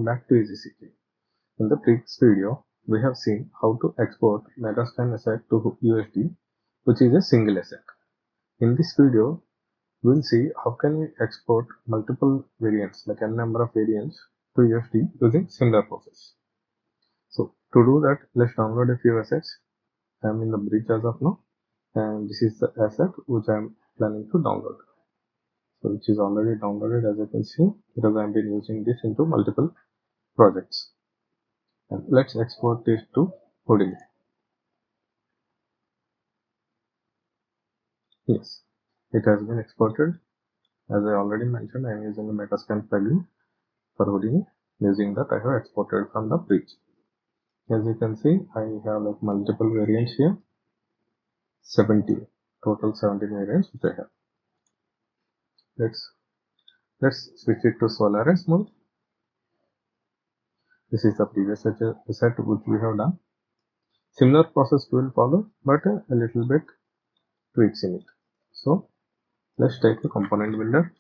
back to EasyCK. In the previous video, we have seen how to export Megascan asset to USD, which is a single asset. In this video, we'll see how can we export multiple variants, like n number of variants, to USD using similar process. So to do that, let's download a few assets. I'm in the bridge as of now, and this is the asset which I'm planning to download. So which is already downloaded, as you can see, because I've been using this into multiple projects. And let's export this to Houdini. Yes, it has been exported. As I already mentioned, I am using the Megascan plugin for Houdini. Using that, I have exported from the bridge. As you can see, I have like multiple variants here. 70, total 17 variants which I have. Let's switch it to Solaris mode. This is the previous set which we have done. Similar process will follow, but a little bit tweaks in it. So let's take the component builder.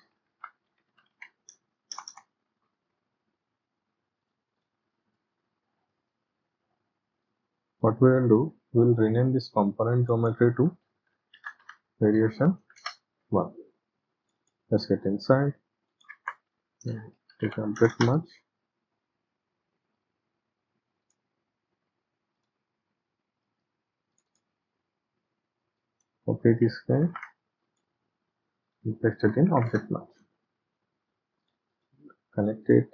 What we will do, we will rename this component geometry to variation 1. Let's get inside. Take a bit much. Copy this guy. Paste it in object match. Connect it.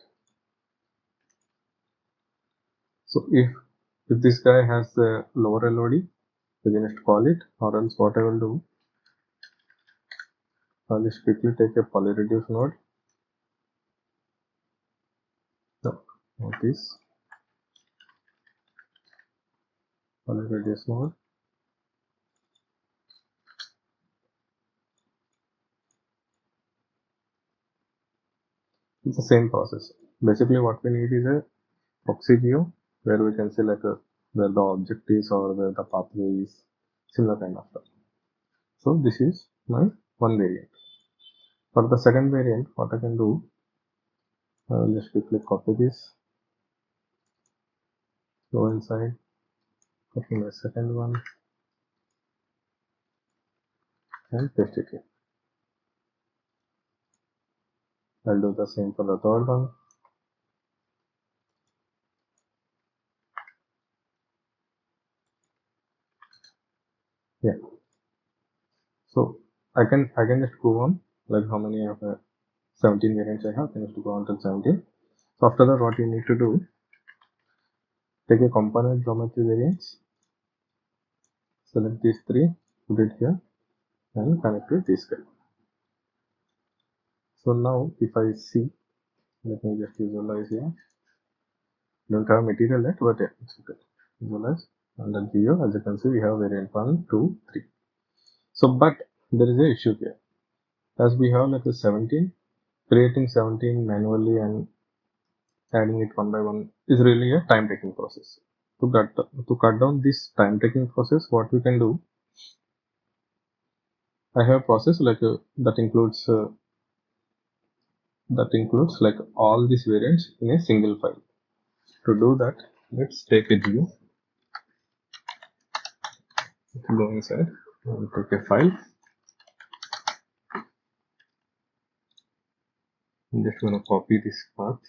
So if this guy has a lower LOD, we can just call it, or else what I will do, I'll just quickly take a polyreduce node. No, not this. Polyreduce node. It's the same process. Basically, what we need is a proxy view where we can see like where the object is or where the pathway is, similar kind of stuff. So this is my one variant. For the second variant, what I can do, I'll just quickly copy this, go inside, copy my second one, and paste it here. I'll do the same for the third one. Yeah. So I can just go on, like how many of 17 variants I have, I can just go on to 17. So after that, what you need to do, take a component geometry variants, select these three, put it here, and connect with this guy. So now if I see, let me just visualize here. Don't have material yet, but yeah, it's okay. Visualize under geo, as you can see, we have variant 1, 2, 3. So, but there is a issue here. As we have like a 17, creating 17 manually and adding it one by one is really a time taking process. To cut down this time taking process, what we can do, I have a process like that includes like all these variants in a single file. To do that, let's take a view, go inside and take a file. I'm just going to copy this path.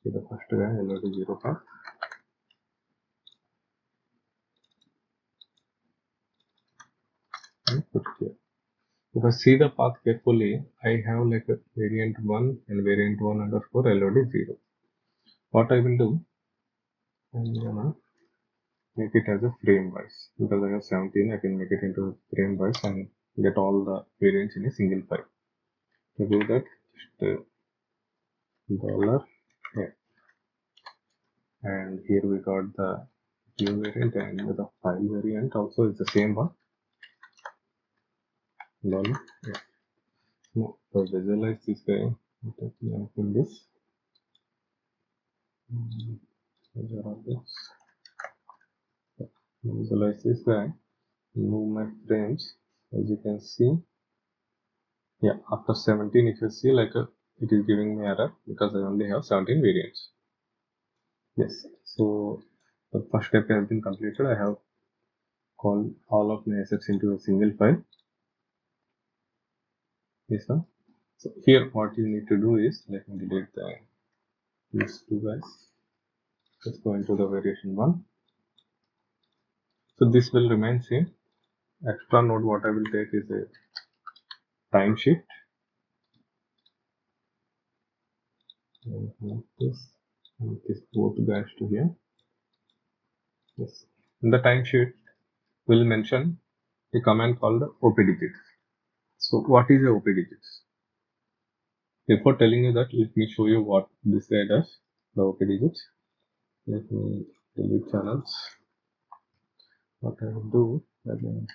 See the first guy, LOD0 path. And put it here. If I see the path carefully, I have like a variant 1 and variant 1 underscore LOD0. What I will do, I'm gonna make it as a frame wise, because I have 17, I can make it into frame wise and get all the variants in a single file. To do that, just $, and here we got the view variant, and the file variant also is the same one. $. Yeah. Now, to visualize this guy, let me open this. Visualize this guy, move my frames. As you can see, yeah, after 17, if you see like it is giving me error because I only have 17 variants. Yes, so the first step has been completed. I have called all of my assets into a single file. Yes, sir. So here what you need to do is, let me delete these two guys. Let's go into the variation 1. So this will remain same. Extra node what I will take is a time shift. This both guys to here. Yes. In the time sheet, we'll mention a command called opdigits. So what is a opdigits? Before telling you that, let me show you what this guy does. The opdigits. Let me delete channels. What I will do, let me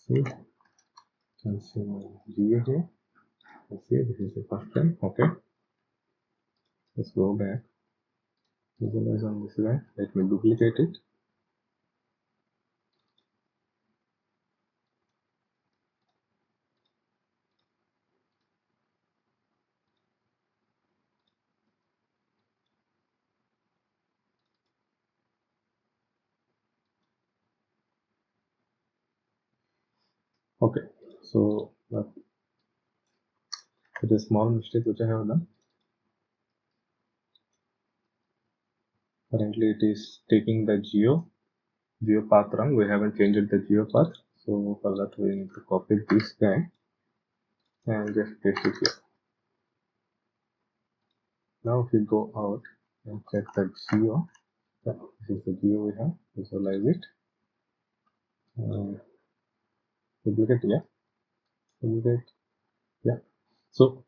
see. Can see my geo here. Let's see, this is the first one. Okay. Let's go back. Visualize on this guy. Let me duplicate it. Okay. So it is a small mistake which I have done. Currently it is taking the geo path wrong. We haven't changed the geo path. So for that we need to copy this guy and just paste it here. Now if you go out and check the geo, yeah, this is the geo we have. Visualize it. Duplicate, yeah. Duplicate, yeah. So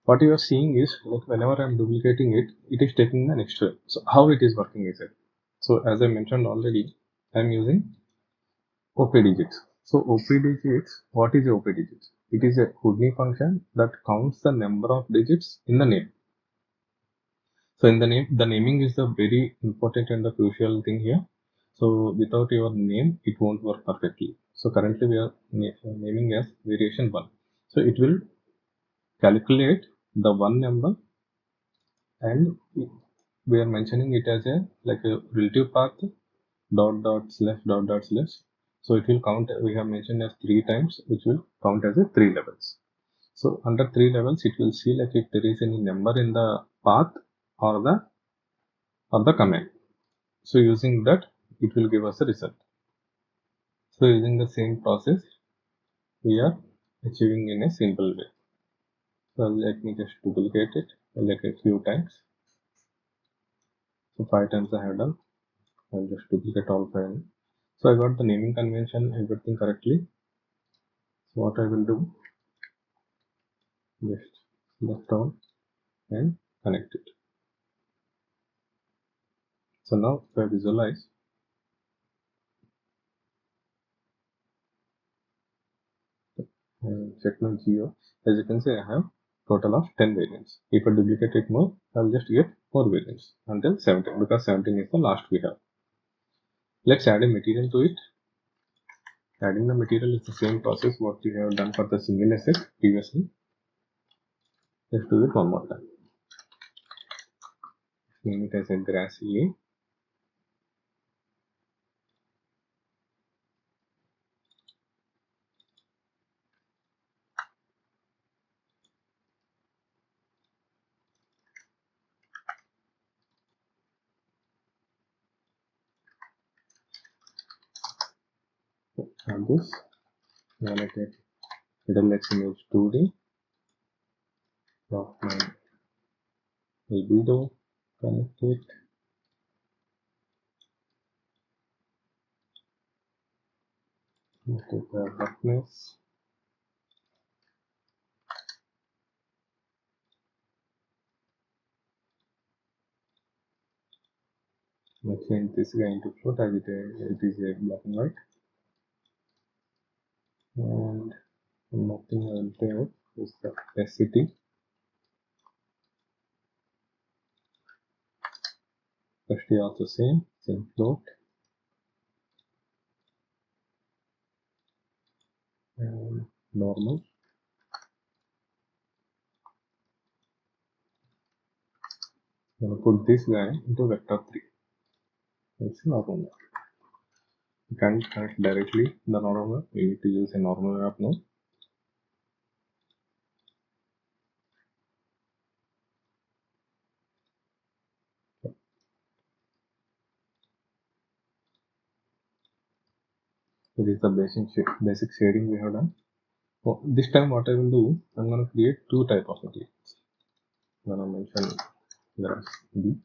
what you are seeing is, like, whenever I'm duplicating it, it is taking the next frame. So how it is working is it? So as I mentioned already, I'm using OP digits. So OP digits, what is OP digits? It is a Houdini function that counts the number of digits in the name. So in the name, the naming is the very important and the crucial thing here. So without your name, it won't work perfectly. So currently we are naming as variation 1. So it will calculate the one number, and we are mentioning it as a like a relative path dot slash. So it will count, we have mentioned as 3 times, which will count as a 3 levels. So under 3 levels, it will see like if there is any number in the path or the command. So using that, it will give us a result. So using the same process, we are achieving in a simple way. So let me just duplicate it like a few times. So 5 times I have done. I'll just duplicate all 5. So I got the naming convention, everything correctly. So what I will do, just select all and connect it. So now if I visualize, check my geo, as you can see I have total of 10 variants. If I duplicate it more, I'll just get more variants until 17, because 17 is the last we have. Let's add a material to it. Adding the material is the same process what we have done for the single asset previously. Let's do it one more time. Name it as a grass EA. And this, when I take middle X image 2D, drop my albedo, connect it. Take the roughness. Let's change this guy into float as it is a black and white. And one more thing I will tell is the opacity. Opacity also same float. And normal. I'm going to put this guy into vector 3. It's normal. You can't connect directly the normal map. You need to use a normal map now. This is the basic shading we have done. So this time what I will do, I'm going to create two type of materials. I'm going to mention grass B.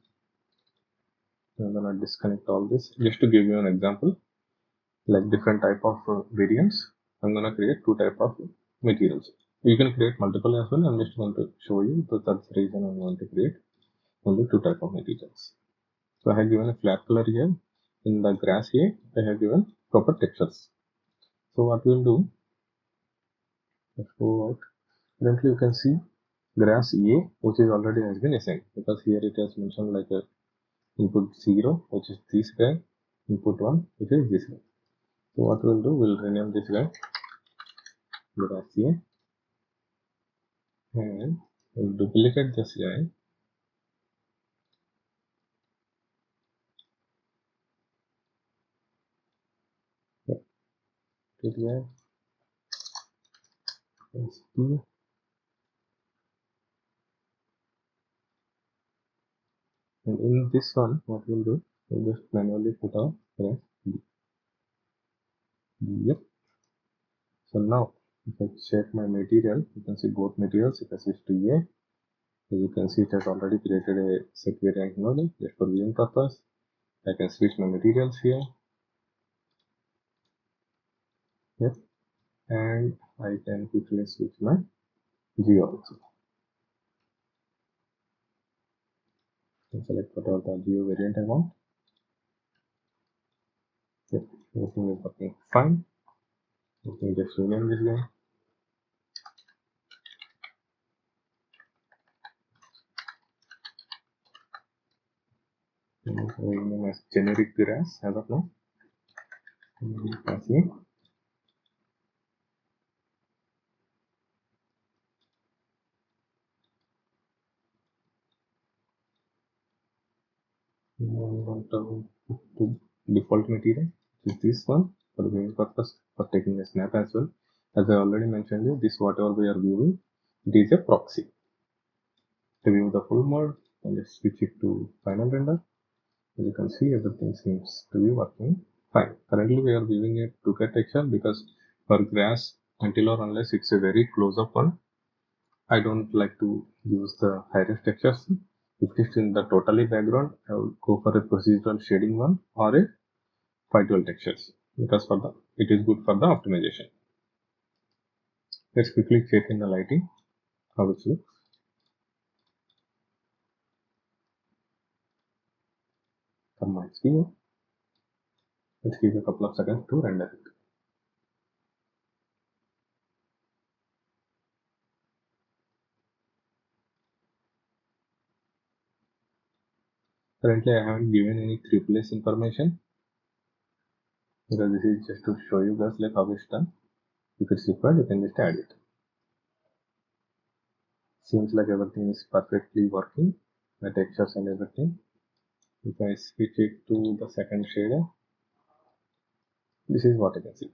I'm going to disconnect all this just to give you an example, like different type of variants. I'm going to create two type of materials. You can create multiple as well. I'm just going to show you, so that's the reason I'm going to create only two type of materials. So I have given a flat color here. In the grass here, I have given proper textures. So what we'll do, let's go out. Currently you can see grass A, which is already has been assigned, because here it has mentioned like a input 0, which is this guy, input 1, which is this guy. So what we'll do, we'll rename this guy grass A, and we'll duplicate this guy. This guy is P. And in this one, what we'll do, we'll just manually put our grass B. Yep. So now, if I check my material, you can see both materials. If I switch to A, as you can see, it has already created a set variant node just for viewing purpose. I can switch my materials here. Yep. And I can quickly switch my geo also. So select whatever the geo variant I want. Yep, everything is working fine. Let me just rename this guy. Rename as generic grass as of now. You can see. Want to default material, which is this one, for the viewing purpose, for taking a snap as well. As I already mentioned you, this whatever we are viewing, it is a proxy. To view the full mode, and just switch it to final render. As you can see, everything seems to be working fine. Currently we are viewing a 2K texture because for grass, until or unless it's a very close-up one, I don't like to use the high-res textures. If it's in the totally background, I will go for a procedural shading one or a 512 textures, because for the it is good for the optimization. Let's quickly check in the lighting how it looks. Come my view. Let's give a couple of seconds to render it. Currently, I haven't given any replace information because this is just to show you guys like how it's done. If it's required, you can just add it. Seems like everything is perfectly working, the textures and everything. If I switch it to the second shader, this is what I can see.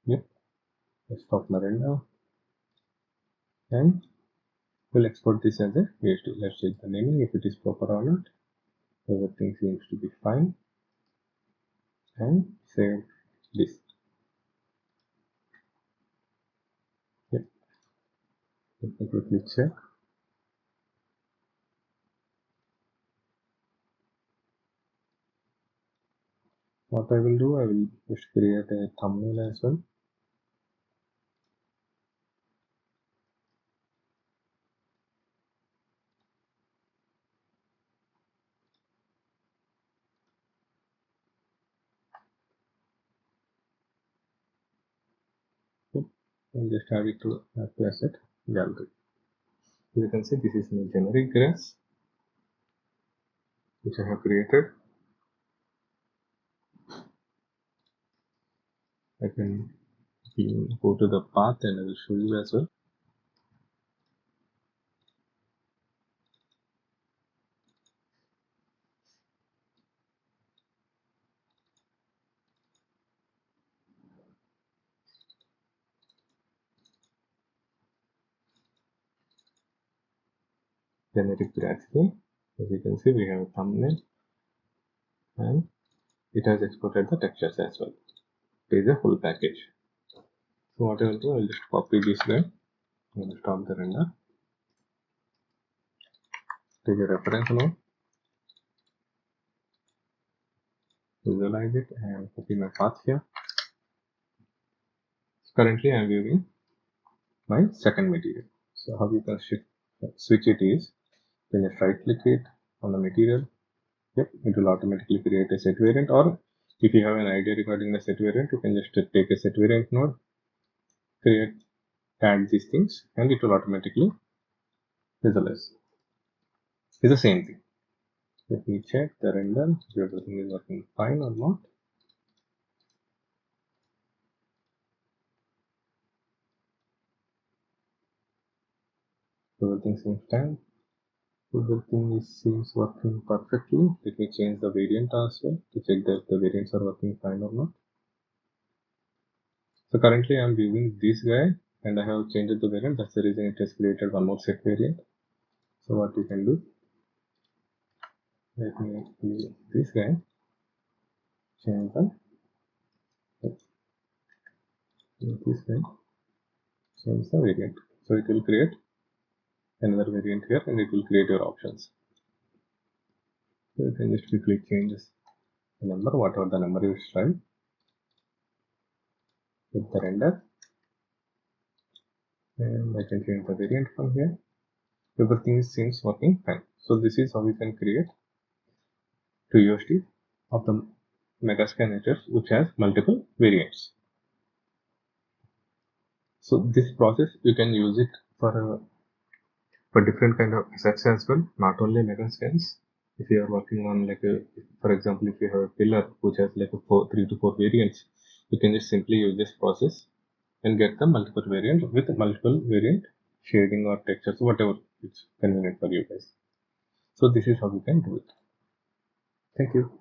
Yep. Let's stop my render and we'll export this as a USD. Let's check the naming if it is proper or not. Everything seems to be fine, and save this. Yep. Let me quickly check. What I will do, I will just create a thumbnail as well. and just add it to asset gallery. As you can see, this is my generic grass which I have created. I can go to the path and I will show you as well. Generic grass theme. As you can see, we have a thumbnail and it has exported the textures as well. It is a full package. So what I will do, I will just copy this guy. I will stop the render. Take a reference node, visualize it, and copy my path here. Currently, I am viewing my second material. So how you can switch it is, then just right click it on the material. Yep, it will automatically create a set variant, or if you have an idea regarding the set variant, you can just take a set variant node, add these things, and it will automatically visualize. It's the same thing. Let me check the render, if everything is working fine or not. Everything seems fine. Everything seems working perfectly. Let me change the variant as well to check that the variants are working fine or not. So currently I am viewing this guy and I have changed the variant. That's the reason it has created one more set variant. So what you can do, let me view this guy, change this guy, change the variant. So it will create another variant here and it will create your options. So you can just quickly change the number, whatever the number you try, hit the render, and I can change the variant from here. Everything seems working fine. So this is how we can create 2 USD of the Megascan editors which has multiple variants. So this process you can use it for different kind of assets as well, not only Megascans. If you are working on for example, if you have a pillar which has like 3 to 4 variants, you can just simply use this process and get the multiple variant with multiple variant shading or textures, whatever it's convenient for you guys. So this is how you can do it. Thank you.